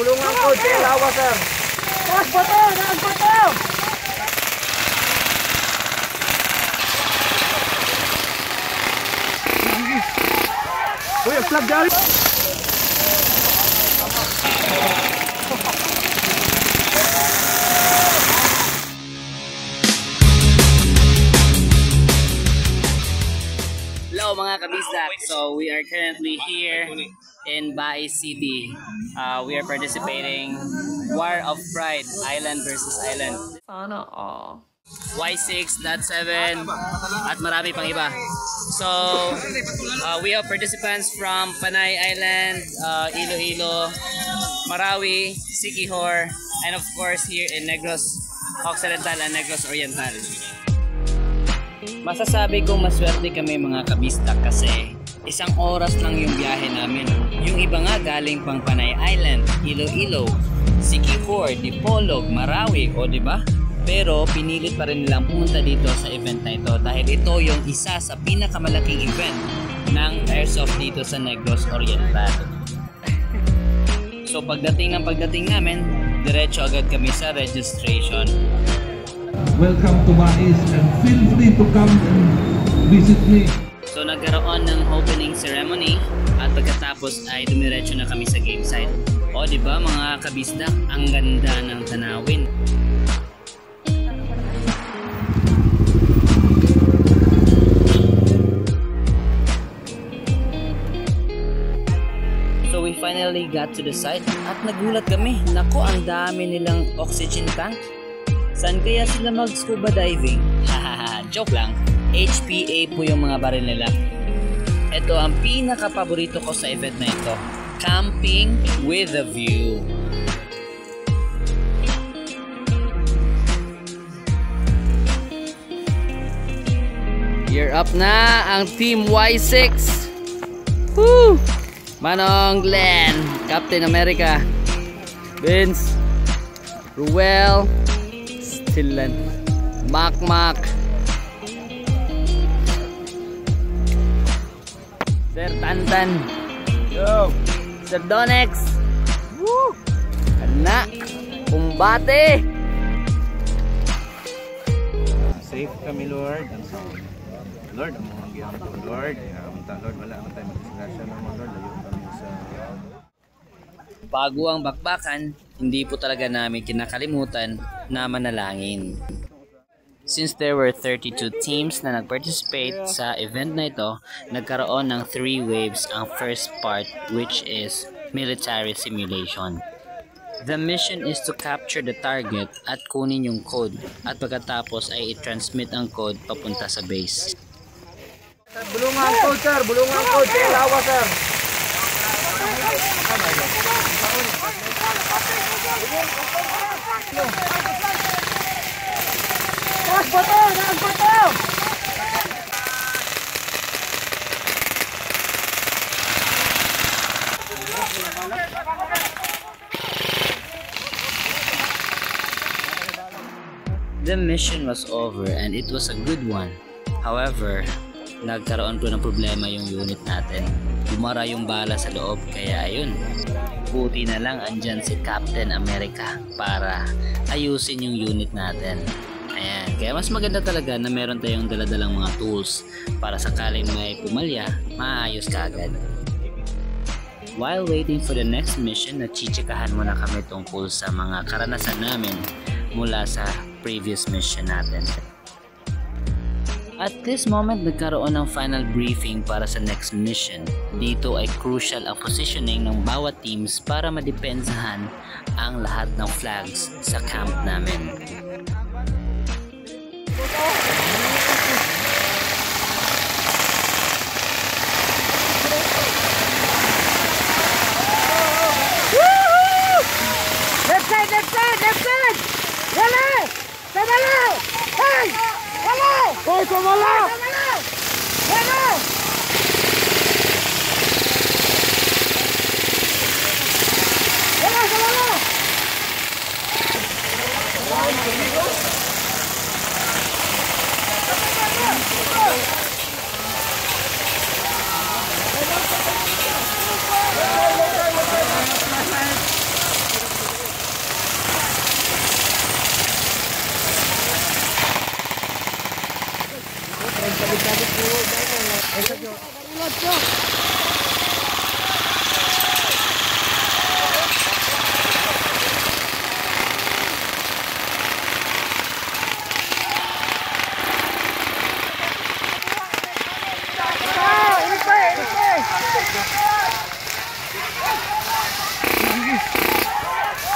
bulungan ko, sir, lawa, sir. Mas bato, nagbato! Uy, flag dali! Hello mga kabisdak, so we are currently here in Bae City. We are participating War of Pride, Island versus Island. Sana all. Y6.7 at marami pang iba. So we have participants from Panay Island, Iloilo, Marawi, Siquijor, and of course here in Negros Occidental and Negros Oriental. Masasabi kong maswerte kami mga kabistak kasi isang oras lang yung biyahe namin. Yung iba nga galing pang Panay Island, Iloilo, Siquijor, Dipolog, Marawi, o diba? Pero pinilit pa rin nilang pumunta dito sa event na ito dahil ito yung isa sa pinakamalaking event ng airsoft dito sa Negros Oriental. So pagdating namin, diretso agad kami sa registration. Welcome to Bais and feel free to come and visit me. So nagkaroon ng opening ceremony at pagkatapos ay dumiretso na kami sa game site. O diba mga kabisdak, ang ganda ng tanawin. So we finally got to the site at nagulat kami. Nako, ang dami nilang oxygen tank. Saan kaya sila mag-scuba diving? Hahaha, joke lang. HPA po yung mga baril nila. Ito ang pinaka-paborito ko sa event na ito. Camping with a view. You're up na ang Team Y6. Woo! Manong Glenn, Captain America, Vince, Ruel, Stillan, Mac, Sir Tantan, yo, Sir Donex, woo, anak, kumbate. Safe kami, Lord. Lord, ang mga giyang ko, Lord. Lord, wala naman tayo mag-disgrasya ng mga Lord. Layo kami sa... Bago ang bakbakan, hindi po talaga namin kinakalimutan na manalangin. Since there were 32 teams na nag-participate sa event na ito, nagkaroon ng 3 waves ang first part, which is military simulation. The mission is to capture the target at kunin yung code at pagkatapos ay i-transmit ang code papunta sa base. Bulungan ko, sir, sir, lawa, sir. Mas bato, nagbato! The mission was over and it was a good one. However, nagkaroon po ng problema yung unit natin. Bumara yung bala sa loob kaya ayun. Buti na lang andyan si Captain America para ayusin yung unit natin. Ayan, kaya mas maganda talaga na meron tayong daladalang mga tools para sakaling may pumalya, maayos kaagad. While waiting for the next mission, nachichikahan muna kami tungkol sa mga karanasan namin mula sa previous mission natin. At this moment, nagkaroon ng final briefing para sa next mission. Dito ay crucial ang positioning ng bawat teams para madepensahan ang lahat ng flags sa camp namin. Left side! Wala! Sabalo! Hey! Wala! Hoy, kumala! Wala!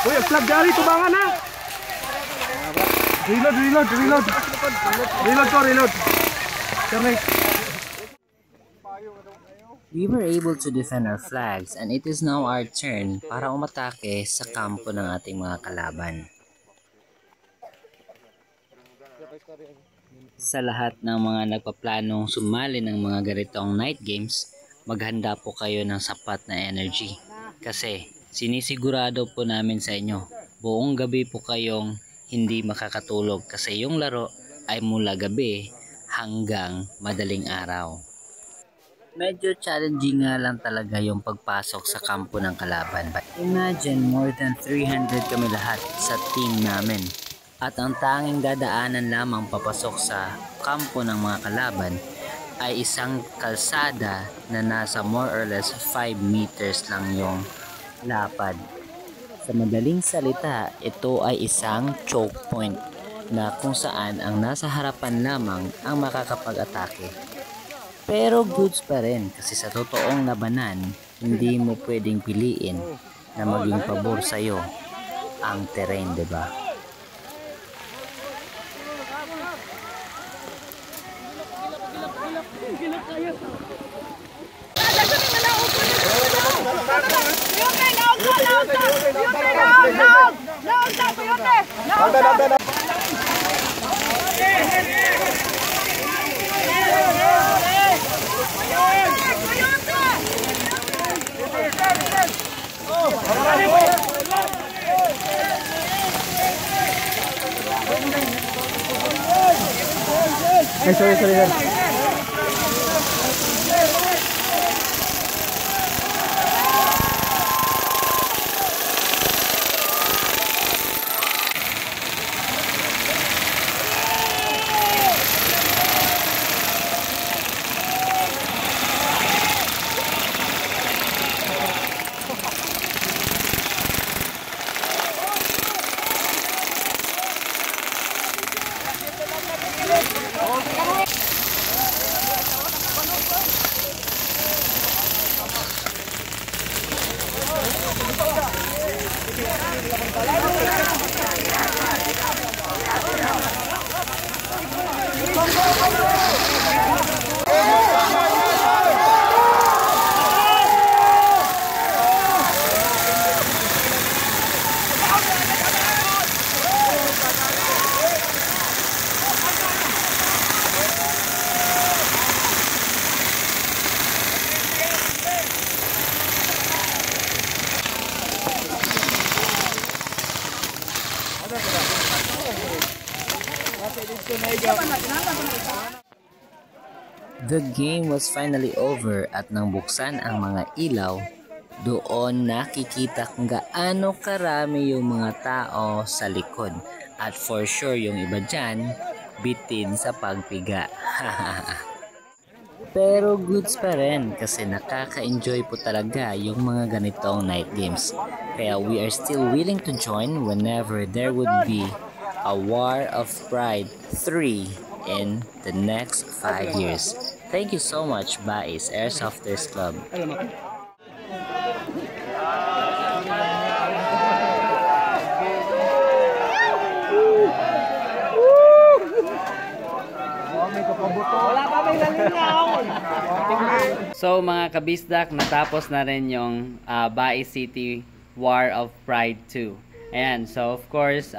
Uy, flag dari tubangan na. Reload. Reload ko, reload. Turn. We were able to defend our flags and it is now our turn para umatake sa kampo ng ating mga kalaban. Sa lahat ng mga nagpaplanong sumali ng mga ganitong night games, maghanda po kayo ng sapat na energy. Kasi sinisigurado po namin sa inyo, buong gabi po kayong hindi makakatulog kasi yung laro ay mula gabi hanggang madaling araw. Medyo challenging nga lang talaga yung pagpasok sa kampo ng kalaban. Imagine more than 300 kami lahat sa team namin. At ang tanging dadaanan lamang papasok sa kampo ng mga kalaban ay isang kalsada na nasa more or less 5 meters lang yung lapad. Sa madaling salita, ito ay isang choke point na kung saan ang nasa harapan lamang ang makakapag-atake. Pero goods pa rin kasi sa totoong labanan, hindi mo pwedeng piliin na maging pabor sa'yo ang terrain, diba? Sorry. The game was finally over at nang buksan ang mga ilaw, doon nakikita kung gaano karami yung mga tao sa likod. At for sure yung iba dyan, bitin sa pagpiga. Pero goods pa rin kasi nakaka-enjoy po talaga yung mga ganitong night games. Kaya we are still willing to join whenever there would be a War of Pride 3 in the next 5 years. Thank you so much, Bais Airsofters Club. So mga kabisdak, natapos na rin yung Bais City War of Pride 2. Ayan, so of course,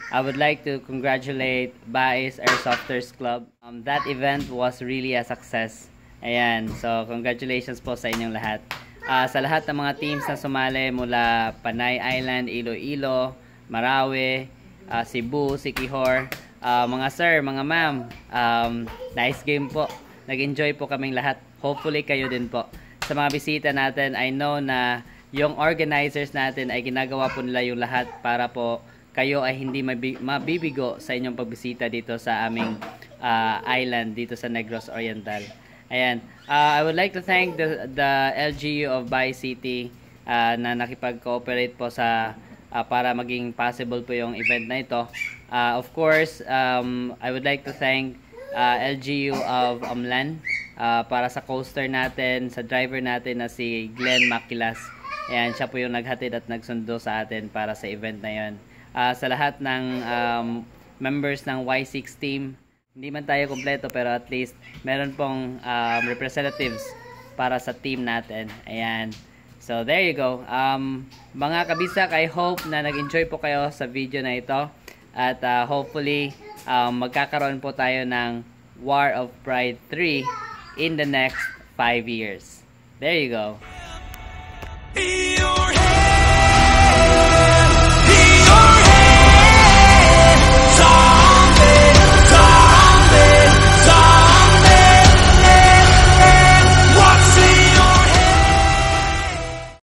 I would like to congratulate Bais Airsofters Club. That event was really a success. Ayan, so congratulations po sa inyong lahat. Sa lahat ng mga teams na sumali mula Panay Island, Iloilo, Marawi, Cebu, Siquijor, mga sir, mga ma'am, nice game po. Nag-enjoy po kaming lahat. Hopefully kayo din po. Sa mga bisita natin, I know na yung organizers natin ay ginagawa po nila yung lahat para po kayo ay hindi mabibigo sa inyong pagbisita dito sa aming island dito sa Negros Oriental. Ayan. I would like to thank the LGU of Bais City na nakipag-cooperate po sa para maging possible po yung event na ito. Of course, I would like to thank LGU of Amlan para sa coaster natin, sa driver natin na si Glenn Makilas. Ayan, siya po yung naghatid at nagsundo sa atin para sa event na yon. Sa lahat ng members ng Y6 team, hindi man tayo kompleto pero at least meron pong representatives para sa team natin. Ayan. So there you go. Mga kabisag, I hope na nag-enjoy po kayo sa video na ito. At hopefully, magkakaroon po tayo ng War of Pride 3 in the next 5 years. There you go.